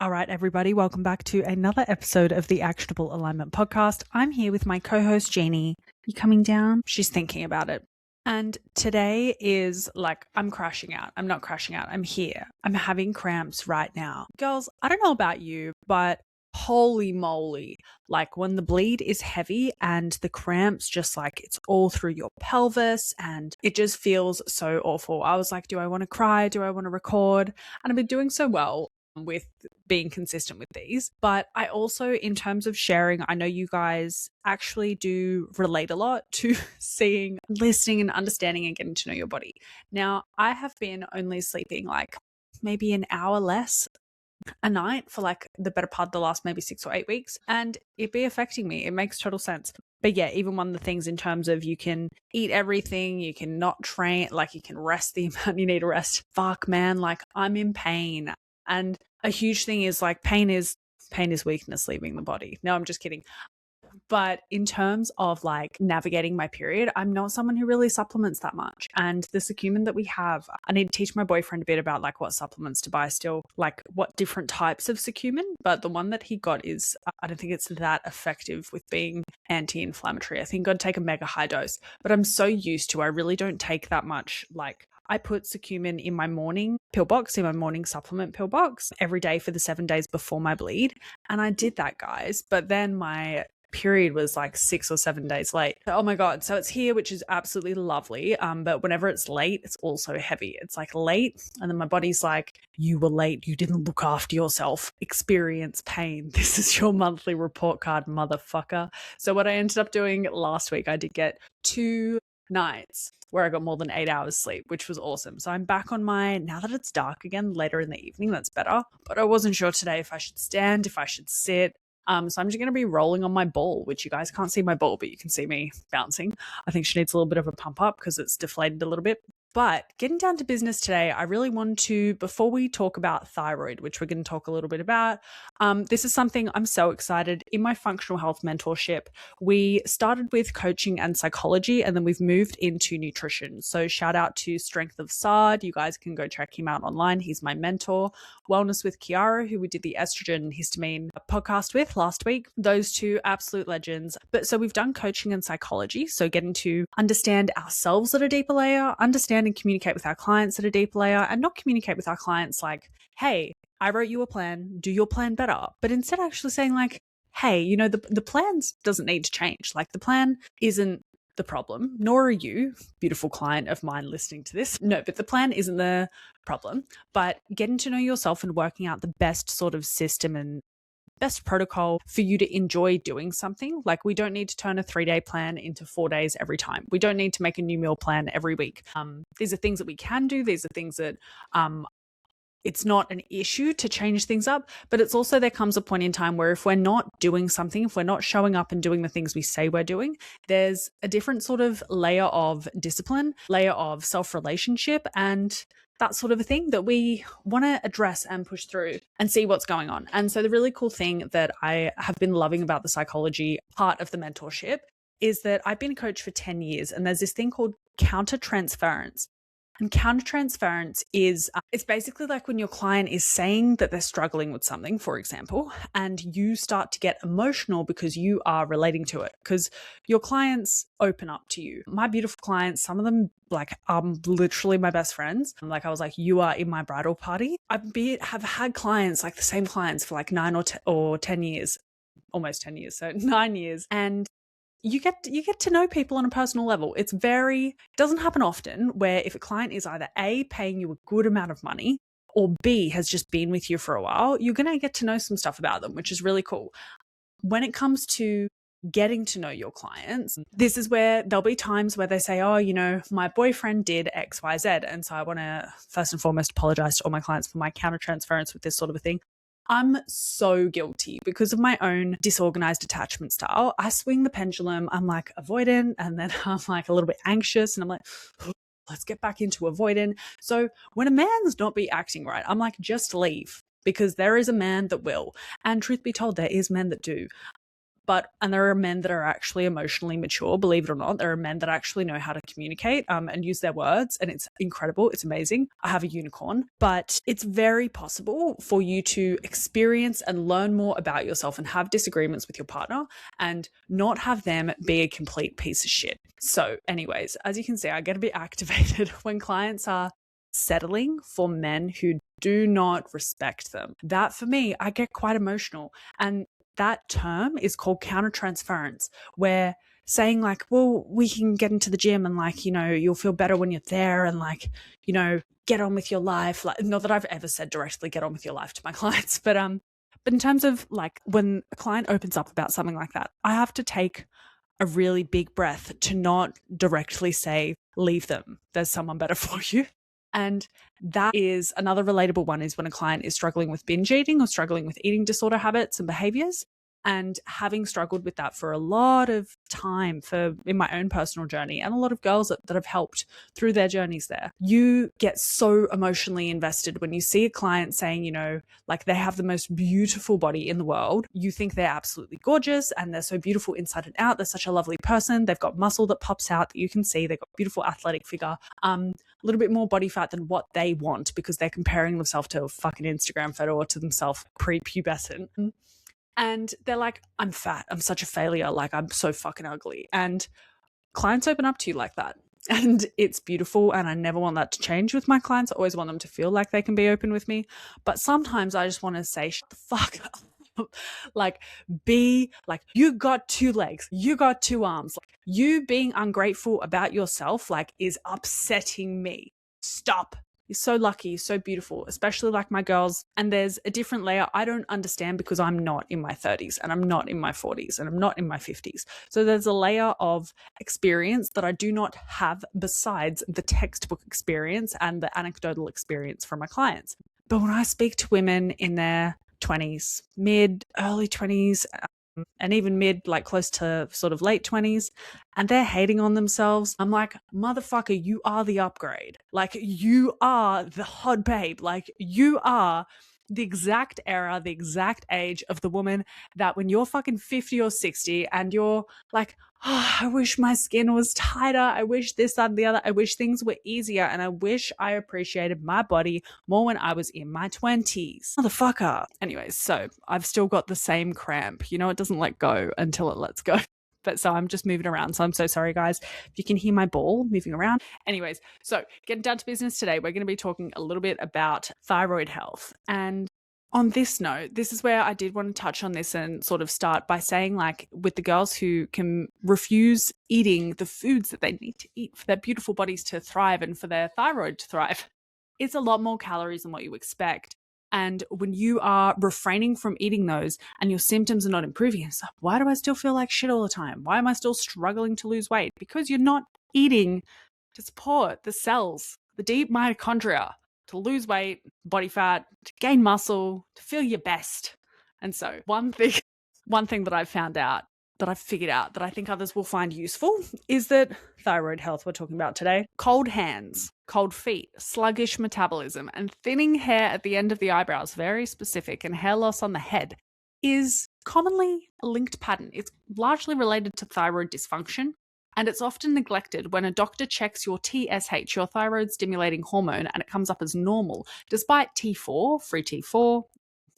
All right, everybody, welcome back to another episode of the Actionable Alignment Podcast. I'm here with my co-host, Jeannie. You coming down? She's thinking about it. And today is like, I'm crashing out. I'm not crashing out. I'm here. I'm having cramps right now. Girls, I don't know about you, but holy moly, like when the bleed is heavy and the cramps just like it's all through your pelvis and it just feels so awful. I was like, do I want to cry? Do I want to record? And I've been doing so well with being consistent with these. But I also, in terms of sharing, I know you guys actually do relate a lot to seeing, listening and understanding and getting to know your body. Now, I have been only sleeping like maybe an hour less a night for like the better part of the last maybe 6 or 8 weeks, and it be affecting me. It makes total sense. But yeah, even one of the things in terms of you can eat everything, you can not train, like you can rest the amount you need to rest. Fuck, man, like I'm in pain. And a huge thing is like pain is weakness leaving the body. No, I'm just kidding. But in terms of like navigating my period, I'm not someone who really supplements that much. And the curcumin that we have, I need to teach my boyfriend a bit about like what supplements to buy still, like what different types of curcumin. But the one that he got is, I don't think it's that effective with being anti-inflammatory. I think you got to take a mega high dose. But I'm so used to, I really don't take that much. Like I put curcumin in my morning pill box, in my morning supplement pill box every day for the 7 days before my bleed. And I did that, guys. But then my period was like 6 or 7 days late. Oh my God. So it's here, which is absolutely lovely. But whenever it's late, it's also heavy. It's like late. And then my body's like, you were late. You didn't look after yourself. Experience pain. This is your monthly report card, motherfucker. So what I ended up doing last week, I did get 2 nights where I got more than 8 hours sleep, which was awesome. So I'm back on now that it's dark again, later in the evening, that's better. But I wasn't sure today if I should stand, if I should sit. So I'm just going to be rolling on my ball, which you guys can't see my ball, but you can see me bouncing. I think she needs a little bit of a pump up because it's deflated a little bit. But getting down to business today, I really want to, before we talk about thyroid, which we're going to talk a little bit about, this is something I'm so excited. In my functional health mentorship, we started with coaching and psychology, and then we've moved into nutrition. So shout out to Strength of Sard. You guys can go check him out online. He's my mentor. Wellness with Kiara, who we did the estrogen histamine podcast with last week. Those two absolute legends. But so we've done coaching and psychology. So getting to understand ourselves at a deeper layer, understand and communicate with our clients at a deeper layer, and not communicate with our clients like, hey, I wrote you a plan, do your plan better. But instead actually saying like, hey, you know, the plans doesn't need to change. Like the plan isn't the problem, nor are you, beautiful client of mine listening to this. No, but the plan isn't the problem. But getting to know yourself and working out the best sort of system and best protocol for you to enjoy doing something. Like we don't need to turn a 3-day plan into 4 days every time. We don't need to make a new meal plan every week. These are things that we can do. These are things that it's not an issue to change things up, but it's also there comes a point in time where if we're not doing something, if we're not showing up and doing the things we say we're doing, there's a different sort of layer of discipline, layer of self-relationship, and that sort of a thing that we want to address and push through and see what's going on. And so the really cool thing that I have been loving about the psychology part of the mentorship is that I've been a coach for 10 years, and there's this thing called countertransference. And countertransference is, it's basically like when your client is saying that they're struggling with something, for example, and you start to get emotional because you are relating to it, because your clients open up to you. My beautiful clients, some of them like are literally my best friends. Like I was like, you are in my bridal party. Have had clients, like the same clients for like 9 or 10 years, almost 10 years, so 9 years. And you get to know people on a personal level. It doesn't happen often where if a client is either A, paying you a good amount of money, or B, has just been with you for a while, you're going to get to know some stuff about them, which is really cool. When it comes to getting to know your clients, this is where there'll be times where they say, oh, you know, my boyfriend did X, Y, Z. And so I want to first and foremost apologize to all my clients for my countertransference with this sort of a thing. I'm so guilty because of my own disorganized attachment style. I swing the pendulum. I'm like avoidant, and then I'm like a little bit anxious, and I'm like, let's get back into avoidant. So when a man's not be acting right, I'm like, just leave, because there is a man that will. And truth be told, there is men that do. And there are men that are actually emotionally mature, believe it or not. There are men that actually know how to communicate and use their words, and it's incredible. It's amazing. I have a unicorn, but it's very possible for you to experience and learn more about yourself and have disagreements with your partner and not have them be a complete piece of shit. So anyways, as you can see, I get a bit activated when clients are settling for men who do not respect them. That for me, I get quite emotional. And that term is called countertransference, where saying like, well, we can get into the gym and like, you'll feel better when you're there and like, get on with your life. Like, not that I've ever said directly get on with your life to my clients, but in terms of like when a client opens up about something like that, I have to take a really big breath to not directly say, leave them. There's someone better for you. And that is another relatable one, is when a client is struggling with binge eating or struggling with eating disorder habits and behaviors. And having struggled with that for a lot of time in my own personal journey, and a lot of girls that have helped through their journeys there, you get so emotionally invested when you see a client saying, like they have the most beautiful body in the world. You think they're absolutely gorgeous and they're so beautiful inside and out. They're such a lovely person. They've got muscle that pops out that you can see. They've got a beautiful athletic figure. A little bit more body fat than what they want because they're comparing themselves to a fucking Instagram photo or to themselves pre-pubescent. And they're like, I'm fat. I'm such a failure. Like, I'm so fucking ugly. And clients open up to you like that. And it's beautiful. And I never want that to change with my clients. I always want them to feel like they can be open with me. But sometimes I just want to say, shut the fuck up. Like, be like, you got 2 legs. You got 2 arms. Like, you being ungrateful about yourself, like, is upsetting me. Stop. You're so lucky, you're so beautiful, especially like my girls. And there's a different layer I don't understand because I'm not in my 30s and I'm not in my 40s and I'm not in my 50s. So there's a layer of experience that I do not have besides the textbook experience and the anecdotal experience from my clients. But when I speak to women in their 20s, early 20s, and even mid, like close to sort of late 20s, and they're hating on themselves, I'm like, motherfucker, you are the upgrade. Like, you are the hot babe. Like, you are the exact era, the exact age of the woman that when you're fucking 50 or 60 and you're like, oh, I wish my skin was tighter. I wish this, that, and the other. I wish things were easier. And I wish I appreciated my body more when I was in my 20s. Motherfucker. Anyways, so I've still got the same cramp. It doesn't let go until it lets go. But so I'm just moving around. So I'm so sorry, guys, if you can hear my ball moving around. Anyways, so getting down to business today, we're going to be talking a little bit about thyroid health. And on this note, this is where I did want to touch on this and sort of start by saying, like, with the girls who can refuse eating the foods that they need to eat for their beautiful bodies to thrive and for their thyroid to thrive, it's a lot more calories than what you expect. And when you are refraining from eating those and your symptoms are not improving, it's like, why do I still feel like shit all the time? Why am I still struggling to lose weight? Because you're not eating to support the cells, the deep mitochondria, to lose weight, body fat, to gain muscle, to feel your best. And so one thing that I've found out, that I've figured out, that I think others will find useful, is that thyroid health we're talking about today, cold hands, cold feet, sluggish metabolism, and thinning hair at the end of the eyebrows, very specific, and hair loss on the head is commonly a linked pattern. It's largely related to thyroid dysfunction, and it's often neglected when a doctor checks your TSH, your thyroid stimulating hormone, and it comes up as normal, despite T4, free T4,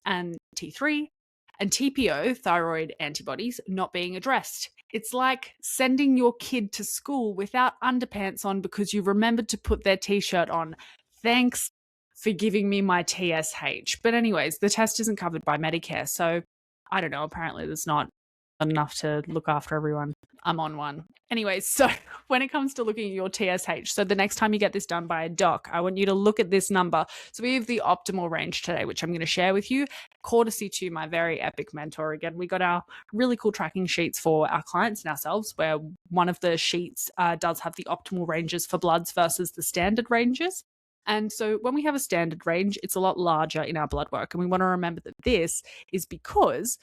and T3, and TPO, thyroid antibodies, not being addressed. It's like sending your kid to school without underpants on because you remembered to put their t-shirt on. Thanks for giving me my TSH. But anyways, the test isn't covered by Medicare, so I don't know, apparently there's not enough to look after everyone. I'm on one. Anyways, so when it comes to looking at your TSH, so the next time you get this done by a doc, I want you to look at this number. So we have the optimal range today, which I'm going to share with you, courtesy to my very epic mentor. Again, we got our really cool tracking sheets for our clients and ourselves, where one of the sheets does have the optimal ranges for bloods versus the standard ranges. And so when we have a standard range, it's a lot larger in our blood work. And we want to remember that this is because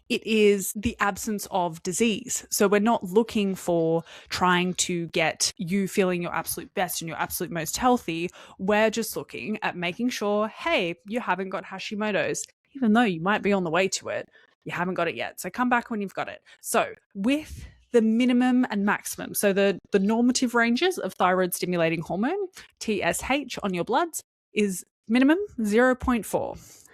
it is the absence of disease. So we're not looking for trying to get you feeling your absolute best and your absolute most healthy. We're just looking at making sure, hey, you haven't got Hashimoto's, even though you might be on the way to it. You haven't got it yet. So come back when you've got it. So with the minimum and maximum, so the normative ranges of thyroid stimulating hormone, TSH, on your bloods is minimum 0.4,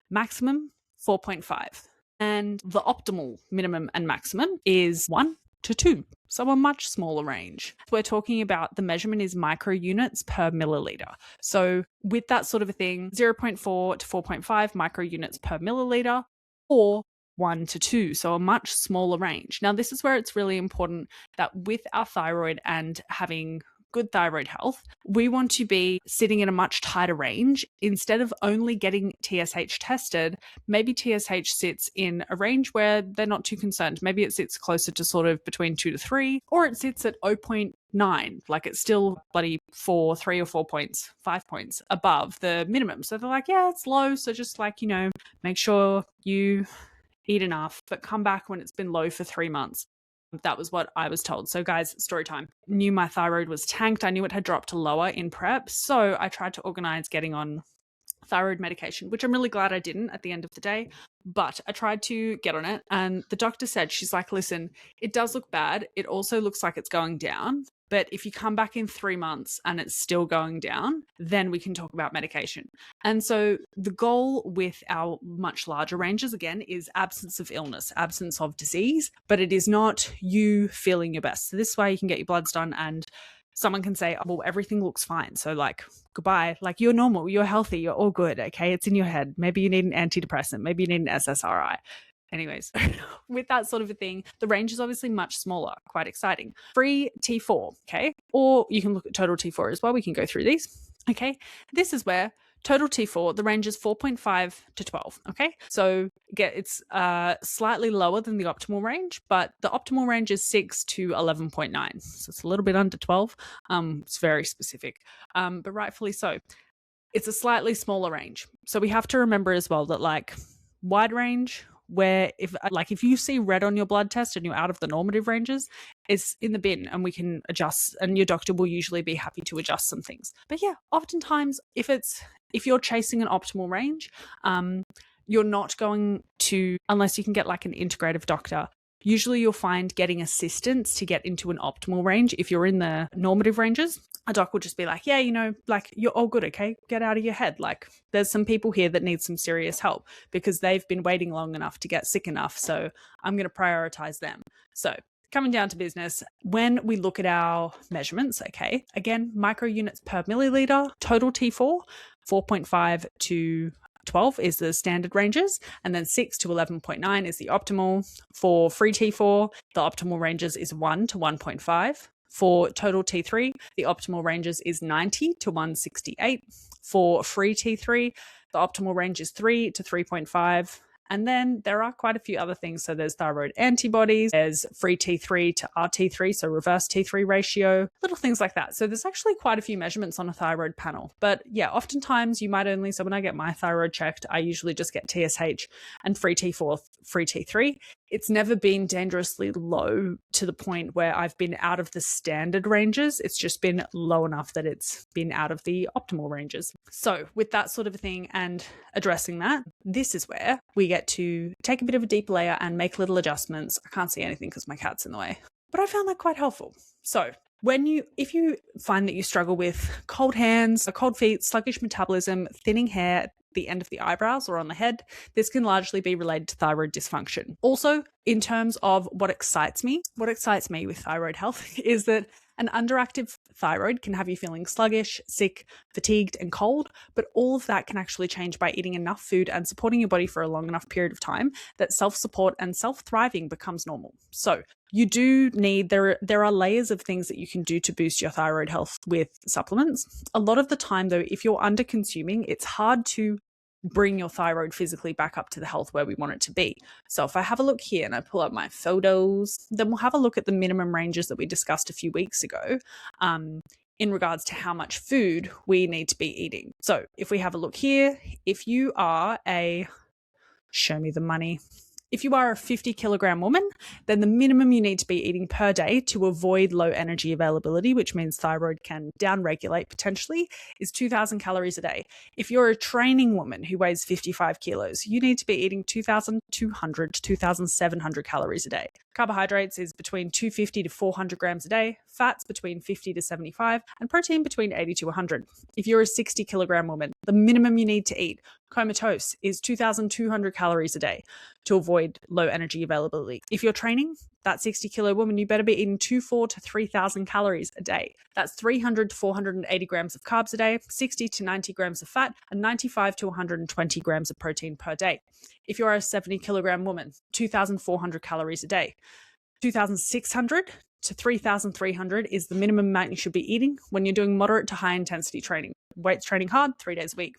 maximum 4.5. And the optimal minimum and maximum is 1 to 2, so a much smaller range. We're talking about the measurement is microunits per milliliter. So with that sort of a thing, 0.4 to 4.5 microunits per milliliter, or 1 to 2, so a much smaller range. Now, this is where it's really important that with our thyroid and having good thyroid health, we want to be sitting in a much tighter range. Instead of only getting TSH tested, maybe TSH sits in a range where they're not too concerned. Maybe it sits closer to sort of between 2 to 3, or it sits at 0.9, like it's still bloody 3 or 4 points, 5 points above the minimum. So they're like, yeah, it's low. So just like, make sure you eat enough, but come back when it's been low for 3 months. That was what I was told. So guys, story time. Knew my thyroid was tanked. I knew it had dropped to lower in prep. So I tried to organize getting on thyroid medication, which I'm really glad I didn't at the end of the day. But I tried to get on it. And the doctor said, she's like, listen, it does look bad. It also looks like it's going down. But if you come back in 3 months and it's still going down, then we can talk about medication. And so the goal with our much larger ranges, again, is absence of illness, absence of disease, but it is not you feeling your best. So this way you can get your bloods done and someone can say, oh, well, everything looks fine. So like, goodbye, like you're normal, you're healthy, you're all good. Okay. It's in your head. Maybe you need an antidepressant. Maybe you need an SSRI. Anyways, with that sort of a thing, the range is obviously much smaller, quite exciting. Free T4, okay? Or you can look at total T4 as well. We can go through these, okay? This is where total T4, the range is 4.5 to 12, okay? So it's slightly lower than the optimal range, but the optimal range is 6 to 11.9. So it's a little bit under 12. It's very specific, but rightfully so. It's a slightly smaller range. So we have to remember as well that like wide range, where if you see red on your blood test and you're out of the normative ranges, it's in the bin and we can adjust, and your doctor will usually be happy to adjust some things. But yeah, oftentimes if you're chasing an optimal range, you're not going to, unless you can get like an integrative doctor, usually you'll find getting assistance to get into an optimal range. If you're in the normative ranges, a doc will just be like, yeah, like you're all good, okay? Get out of your head. Like there's some people here that need some serious help because they've been waiting long enough to get sick enough. So I'm going to prioritize them. So coming down to business, when we look at our measurements, okay, again, microunits per milliliter, total T4, 4.5 to 12 is the standard ranges, and then 6 to 11.9 is the optimal. For free T4, the optimal ranges is 1 to 1.5. For total T3, the optimal ranges is 90 to 168. For free T3, the optimal range is 3 to 3.5. And then there are quite a few other things. So there's thyroid antibodies, there's free T3 to RT3, so reverse T3 ratio, little things like that. So there's actually quite a few measurements on a thyroid panel. But yeah, oftentimes you might only, so when I get my thyroid checked, I usually just get TSH and free T4, free T3. It's never been dangerously low to the point where I've been out of the standard ranges. It's just been low enough that it's been out of the optimal ranges. So with that sort of a thing and addressing that, this is where we get to take a bit of a deep layer and make little adjustments. I can't see anything because my cat's in the way, but I found that quite helpful. So if you find that you struggle with cold hands, cold feet, sluggish metabolism, thinning hair at the end of the eyebrows or on the head, this can largely be related to thyroid dysfunction. Also, in terms of what excites me with thyroid health is that an underactive thyroid can have you feeling sluggish, sick, fatigued, and cold, but all of that can actually change by eating enough food and supporting your body for a long enough period of time that self-support and self-thriving becomes normal. So you do need, there are layers of things that you can do to boost your thyroid health with supplements. A lot of the time though, if you're under consuming, it's hard to bring your thyroid physically back up to the health where we want it to be. So if I have a look here and I pull up my photos, then we'll have a look at the minimum ranges that we discussed a few weeks ago in regards to how much food we need to be eating. So if we have a look here, if you are show me the money, If you are a 50 kilogram woman, then the minimum you need to be eating per day to avoid low energy availability, which means thyroid can downregulate potentially, is 2,000 calories a day. If you're a training woman who weighs 55 kilos, you need to be eating 2,200 to 2,700 calories a day. Carbohydrates is between 250 to 400 grams a day, fats between 50 to 75, and protein between 80 to 100. If you're a 60 kilogram woman, the minimum you need to eat, comatose, is 2,200 calories a day to avoid low energy availability. If you're training, that 60 kilo woman, you better be eating 2,400 to 3,000 calories a day. That's 300 to 480 grams of carbs a day, 60 to 90 grams of fat, and 95 to 120 grams of protein per day. If you're a 70 kilogram woman, 2,400 calories a day. 2,600 to 3,300 is the minimum amount you should be eating when you're doing moderate to high intensity training. Weights training hard, 3 days a week.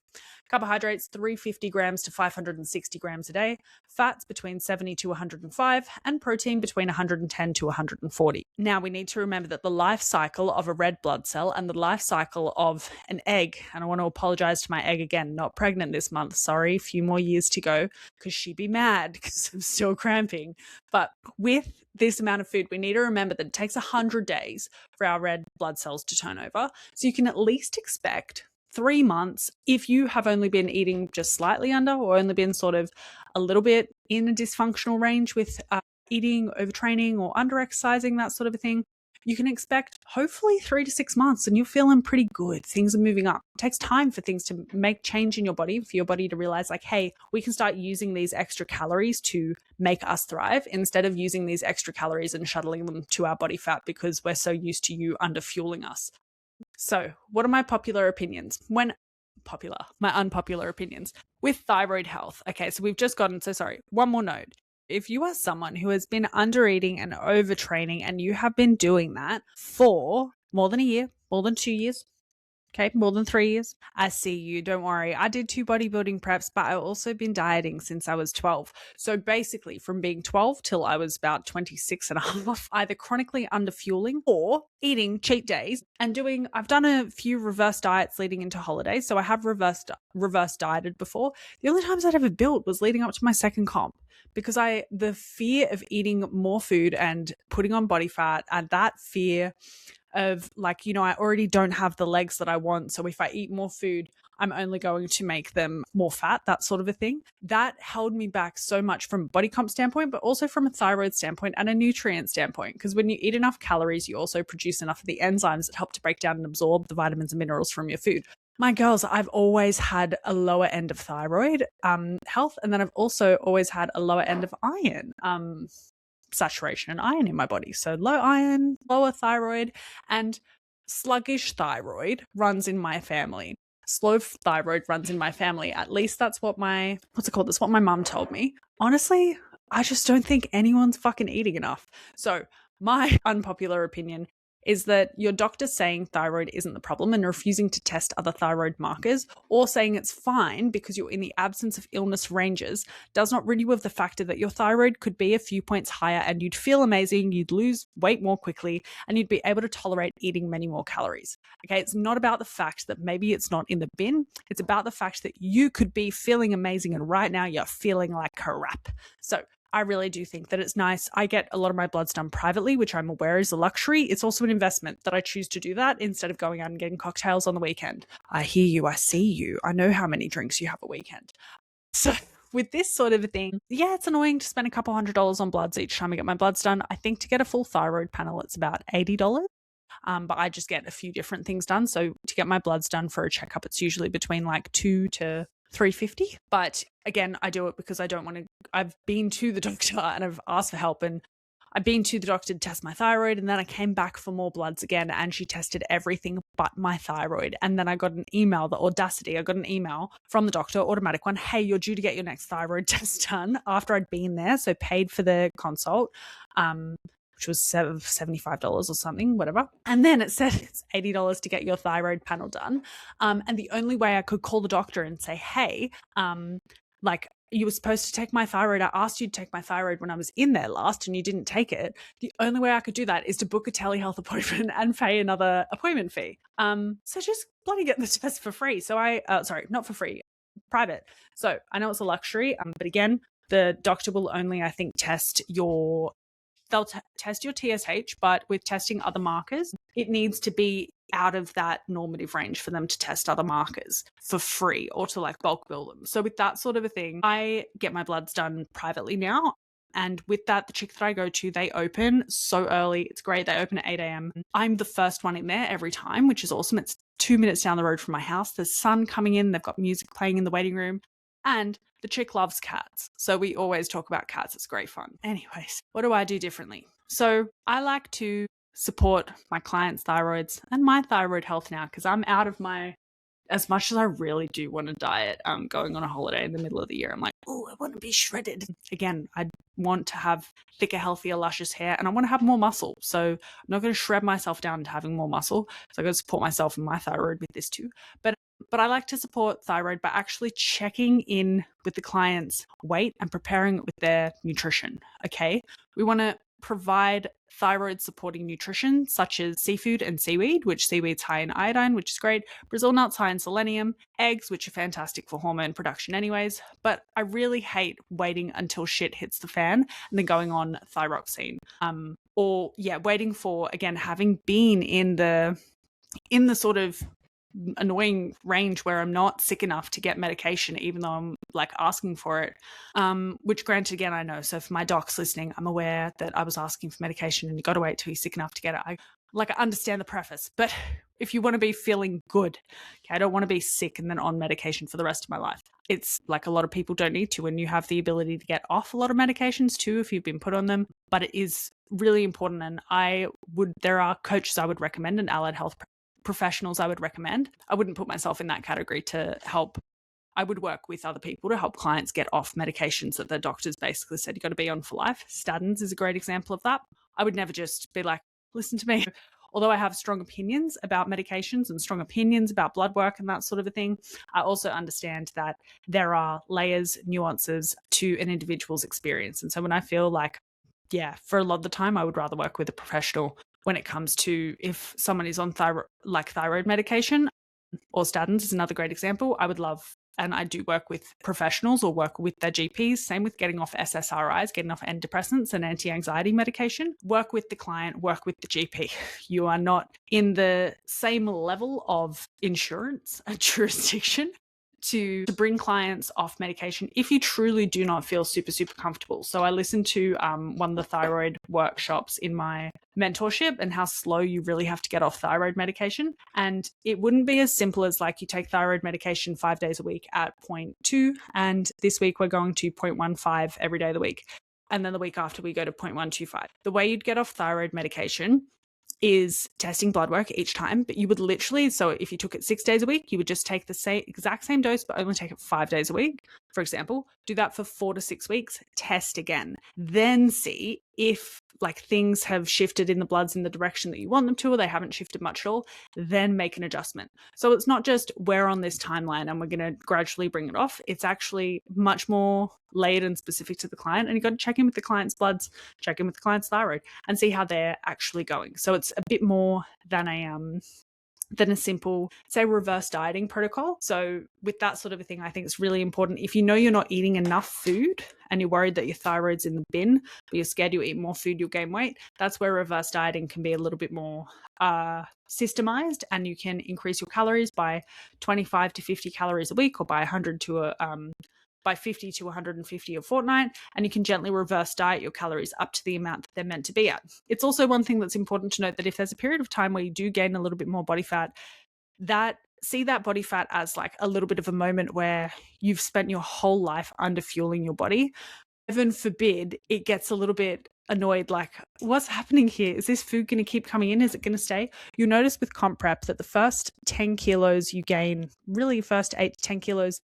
Carbohydrates, 350 grams to 560 grams a day. Fats between 70 to 105, and protein between 110 to 140. Now we need to remember that the life cycle of a red blood cell and the life cycle of an egg, and I want to apologize to my egg again, not pregnant this month, sorry, a few more years to go, because she'd be mad because I'm still cramping. But with this amount of food, we need to remember that it takes 100 days for our red blood cells to turn over. So you can at least expect 3 months if you have only been eating just slightly under or only been sort of a little bit in a dysfunctional range with eating, overtraining, or under-exercising, that sort of a thing. You can expect hopefully 3 to 6 months and you're feeling pretty good. Things are moving up. It takes time for things to make change in your body, for your body to realize like, hey, we can start using these extra calories to make us thrive instead of using these extra calories and shuttling them to our body fat because we're so used to you under-fueling us. So what are my popular opinions? My unpopular opinions with thyroid health. Okay, so we've just gotten, one more note. If you are someone who has been under eating and overtraining and you have been doing that for more than a year, more than 2 years, okay, more than 3 years, I see you. Don't worry. I did 2 bodybuilding preps, but I've also been dieting since I was 12. So basically from being 12 till I was about 26 and a half, either chronically underfueling or eating cheat days and I've done a few reverse diets leading into holidays. So I have reverse dieted before. The only times I'd ever built was leading up to my second comp because the fear of eating more food and putting on body fat and that fear of like, I already don't have the legs that I want. So if I eat more food, I'm only going to make them more fat, that sort of a thing. That held me back so much from a body comp standpoint, but also from a thyroid standpoint and a nutrient standpoint. Because when you eat enough calories, you also produce enough of the enzymes that help to break down and absorb the vitamins and minerals from your food. My girls, I've always had a lower end of thyroid health. And then I've also always had a lower end of iron saturation and iron in my body. So low iron, lower thyroid, and sluggish thyroid runs in my family. Slow thyroid runs in my family. At least that's what that's what my mum told me. Honestly, I just don't think anyone's fucking eating enough. So my unpopular opinion is that your doctor saying thyroid isn't the problem and refusing to test other thyroid markers or saying it's fine because you're in the absence of illness ranges does not rid you of the factor that your thyroid could be a few points higher and you'd feel amazing, you'd lose weight more quickly, and you'd be able to tolerate eating many more calories. Okay, it's not about the fact that maybe it's not in the bin. It's about the fact that you could be feeling amazing and right now you're feeling like crap. So I really do think that it's nice. I get a lot of my bloods done privately, which I'm aware is a luxury. It's also an investment that I choose to do that instead of going out and getting cocktails on the weekend. I hear you. I see you. I know how many drinks you have a weekend. So with this sort of a thing, yeah, it's annoying to spend a couple $100s on bloods each time I get my bloods done. I think to get a full thyroid panel, it's about $80. But I just get a few different things done. So to get my bloods done for a checkup, it's usually between like $200 to $350. But again, I do it because I don't want to. I've been to the doctor and I've asked for help, and I've been to the doctor to test my thyroid, and then I came back for more bloods again and she tested everything but my thyroid. And then I got an email, the audacity, I got an email from the doctor, automatic one, hey, you're due to get your next thyroid test done after I'd been there. So paid for the consult, which was $75 or something, whatever. And then it said it's $80 to get your thyroid panel done. And the only way I could call the doctor and say, hey, you were supposed to take my thyroid. I asked you to take my thyroid when I was in there last and you didn't take it. The only way I could do that is to book a telehealth appointment and pay another appointment fee. So just bloody get the test for free. So not for free, private. So I know it's a luxury, but again, the doctor will only, I think, they'll test your TSH, but with testing other markers, it needs to be out of that normative range for them to test other markers for free or to like bulk bill them. So with that sort of a thing, I get my bloods done privately now. And with that, the chick that I go to, they open so early. It's great. They open at 8 a.m. I'm the first one in there every time, which is awesome. It's 2 minutes down the road from my house. There's sun coming in. They've got music playing in the waiting room. And the chick loves cats. So we always talk about cats. It's great fun. Anyways, what do I do differently? So I like to support my clients' thyroids and my thyroid health now because I'm out of my, as much as I really do want to diet, going on a holiday in the middle of the year, I'm like, oh, I want to be shredded. Again, I want to have thicker, healthier, luscious hair, and I want to have more muscle. So I'm not going to shred myself down to having more muscle. So I got to support myself and my thyroid with this too. But I like to support thyroid by actually checking in with the client's weight and preparing it with their nutrition. Okay. We want to provide thyroid supporting nutrition such as seafood and seaweed, which seaweed's high in iodine, which is great. Brazil nuts high in selenium, eggs, which are fantastic for hormone production anyways. But I really hate waiting until shit hits the fan and then going on thyroxine. Waiting for, again, having been in the sort of annoying range where I'm not sick enough to get medication, even though I'm like asking for it. Which granted, again, I know. So if my doc's listening, I'm aware that I was asking for medication and you got to wait till you're sick enough to get it. I understand the preface, but if you want to be feeling good, okay, I don't want to be sick and then on medication for the rest of my life. It's like a lot of people don't need to, and you have the ability to get off a lot of medications too if you've been put on them, but it is really important. And there are coaches I would recommend and allied health professionals I would recommend. I wouldn't put myself in that category to help. I would work with other people to help clients get off medications that their doctors basically said you got to be on for life. Statins is a great example of that. I would never just be like, listen to me. Although I have strong opinions about medications and strong opinions about blood work and that sort of a thing, I also understand that there are layers, nuances to an individual's experience. And so when I feel like, for a lot of the time, I would rather work with a professional when it comes to if someone is on thyroid medication or statins is another great example. I would love, and I do work with professionals or work with their GPs, same with getting off SSRIs, getting off antidepressants and anti-anxiety medication. Work with the client, work with the GP. You are not in the same level of insurance and jurisdiction to bring clients off medication if you truly do not feel super, super comfortable. So I listened to one of the thyroid workshops in my mentorship and how slow you really have to get off thyroid medication. And it wouldn't be as simple as like you take thyroid medication 5 days a week at 0.2. And this week we're going to 0.15 every day of the week. And then the week after we go to 0.125. The way you'd get off thyroid medication is testing blood work each time, but you would literally, so if you took it 6 days a week, you would just take the exact same dose, but only take it 5 days a week, for example. Do that for 4 to 6 weeks, test again, then see if like things have shifted in the bloods in the direction that you want them to, or they haven't shifted much at all, then make an adjustment. So it's not just we're on this timeline and we're going to gradually bring it off. It's actually much more layered and specific to the client. And you've got to check in with the client's bloods, check in with the client's thyroid and see how they're actually going. So it's a bit more than a simple, say, reverse dieting protocol. So with that sort of a thing, I think it's really important. If you know you're not eating enough food and you're worried that your thyroid's in the bin, but you're scared you'll eat more food, you'll gain weight, that's where reverse dieting can be a little bit more systemized, and you can increase your calories by 25 to 50 calories a week, or by 100 to by 50 to 150 a fortnight, and you can gently reverse diet your calories up to the amount that they're meant to be at. It's also one thing that's important to note that if there's a period of time where you do gain a little bit more body fat, see that body fat as like a little bit of a moment where you've spent your whole life under fueling your body. Heaven forbid it gets a little bit annoyed, like, what's happening here? Is this food going to keep coming in? Is it going to stay? You'll notice with comp prep that the first 10 kilos you gain, really first 8 to 10 kilos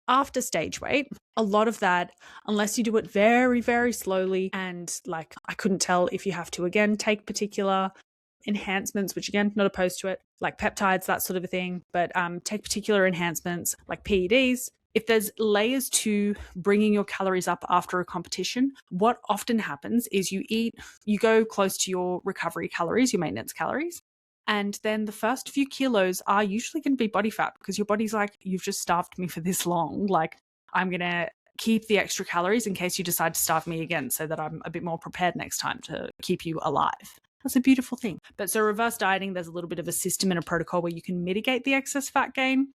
after stage weight, a lot of that, unless you do it very, very slowly, and like I couldn't tell if you have to, again, take particular enhancements, which again, not opposed to it, like peptides, that sort of a thing, but take particular enhancements like PEDs. If there's layers to bringing your calories up after a competition, what often happens is you go close to your recovery calories, your maintenance calories. And then the first few kilos are usually going to be body fat, because your body's like, you've just starved me for this long. Like, I'm going to keep the extra calories in case you decide to starve me again, so that I'm a bit more prepared next time to keep you alive. That's a beautiful thing. But so reverse dieting, there's a little bit of a system and a protocol where you can mitigate the excess fat gain.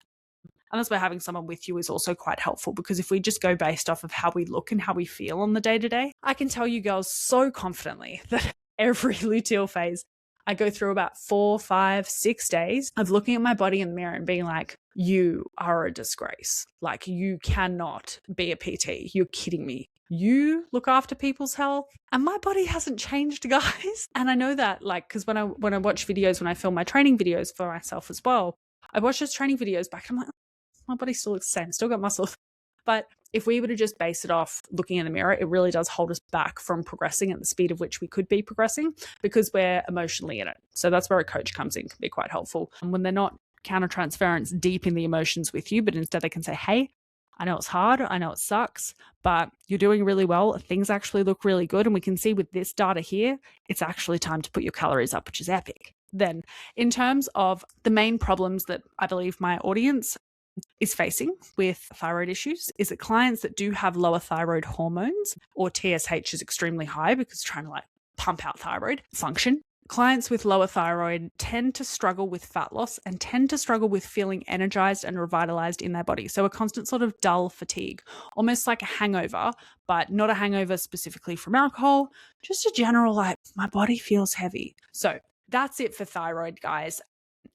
And that's where having someone with you is also quite helpful, because if we just go based off of how we look and how we feel on the day-to-day, I can tell you girls so confidently that every luteal phase, I go through about 4, 5, 6 days of looking at my body in the mirror and being like, you are a disgrace. Like, you cannot be a PT. You're kidding me. You look after people's health, and my body hasn't changed, guys. And I know that, like, because when I watch videos, when I film my training videos for myself as well, I watch those training videos back and I'm like, oh, my body still looks the same, still got muscles. But if we were to just base it off looking in the mirror, it really does hold us back from progressing at the speed of which we could be progressing, because we're emotionally in it. So that's where a coach comes in, can be quite helpful. And when they're not countertransference deep in the emotions with you, but instead they can say, hey, I know it's hard, I know it sucks, but you're doing really well. Things actually look really good. And we can see with this data here, it's actually time to put your calories up, which is epic. Then in terms of the main problems that I believe my audience is facing with thyroid issues, is that clients that do have lower thyroid hormones, or TSH is extremely high because trying to like pump out thyroid function. Clients with lower thyroid tend to struggle with fat loss and tend to struggle with feeling energized and revitalized in their body. So a constant sort of dull fatigue, almost like a hangover, but not a hangover specifically from alcohol, just a general like, my body feels heavy. So that's it for thyroid, guys.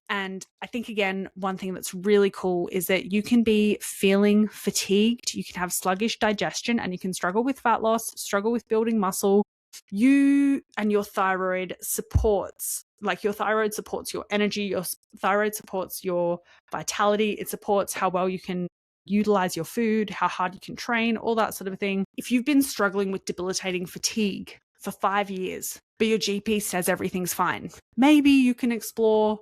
And I think, again, one thing that's really cool is that you can be feeling fatigued, you can have sluggish digestion, and you can struggle with fat loss, struggle with building muscle. You and your thyroid supports, like your thyroid supports your energy, your thyroid supports your vitality, it supports how well you can utilize your food, how hard you can train, all that sort of thing. If you've been struggling with debilitating fatigue for 5 years, but your GP says everything's fine, maybe you can explore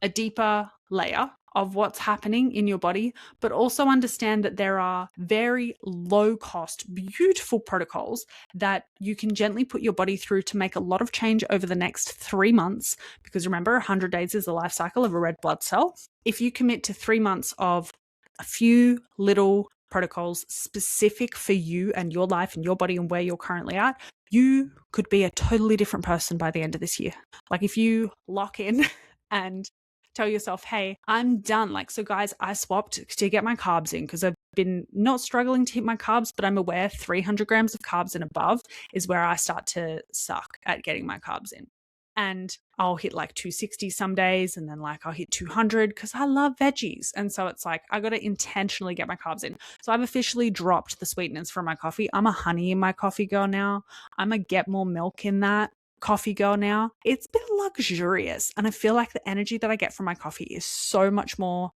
a deeper layer of what's happening in your body, but also understand that there are very low cost, beautiful protocols that you can gently put your body through to make a lot of change over the next 3 months. Because remember, 100 days is the life cycle of a red blood cell. If you commit to 3 months of a few little protocols specific for you and your life and your body and where you're currently at, you could be a totally different person by the end of this year. Like, if you lock in and tell yourself, hey, I'm done. Like, so guys, I swapped to get my carbs in because I've been not struggling to hit my carbs, but I'm aware 300 grams of carbs and above is where I start to suck at getting my carbs in. And I'll hit like 260 some days, and then like I'll hit 200 because I love veggies. And so it's like, I got to intentionally get my carbs in. So I've officially dropped the sweeteners from my coffee. I'm a honey in my coffee girl now. I'm a get more milk in that coffee girl now. It's been luxurious, and I feel like the energy that I get from my coffee is so much more,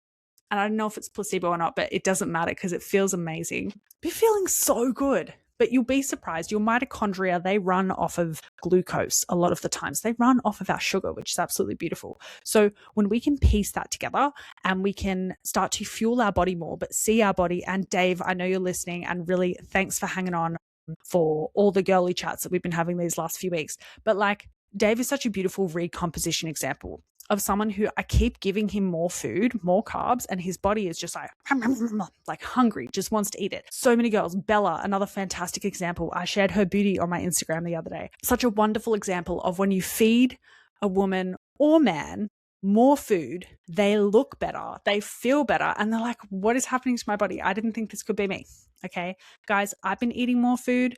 and I don't know if it's placebo or not, but it doesn't matter because it feels amazing. Be feeling so good. But you'll be surprised, your mitochondria, they run off of glucose a lot of the times. They run off of our sugar, which is absolutely beautiful. So when we can piece that together and we can start to fuel our body more, but see our body, and Dave, I know you're listening, and really thanks for hanging on for all the girly chats that we've been having these last few weeks. But like, Dave is such a beautiful recomposition example of someone who I keep giving him more food, more carbs, and his body is just like hungry, just wants to eat it. So many girls. Bella, another fantastic example. I shared her booty on my Instagram the other day. Such a wonderful example of when you feed a woman or man more food, they look better, they feel better, and they're like, what is happening to my body? I didn't think this could be me. Okay, guys, I've been eating more food,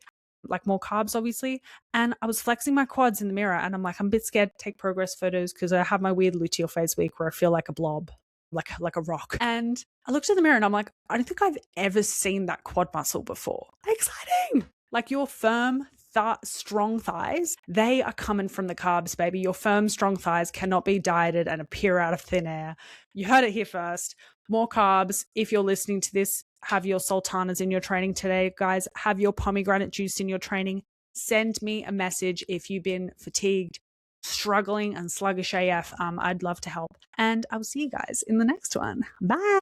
like more carbs, obviously, and I was flexing my quads in the mirror, and I'm like, I'm a bit scared to take progress photos because I have my weird luteal phase week where I feel like a blob, like a rock. And I looked in the mirror and I'm like, I don't think I've ever seen that quad muscle before. Exciting! Like, your firm, strong thighs, they are coming from the carbs, baby. Your firm, strong thighs cannot be dieted and appear out of thin air. You heard it here first. More carbs. If you're listening to this, have your sultanas in your training today, guys. Have your pomegranate juice in your training. Send me a message if you've been fatigued, struggling, and sluggish AF. I'd love to help. And I will see you guys in the next one. Bye.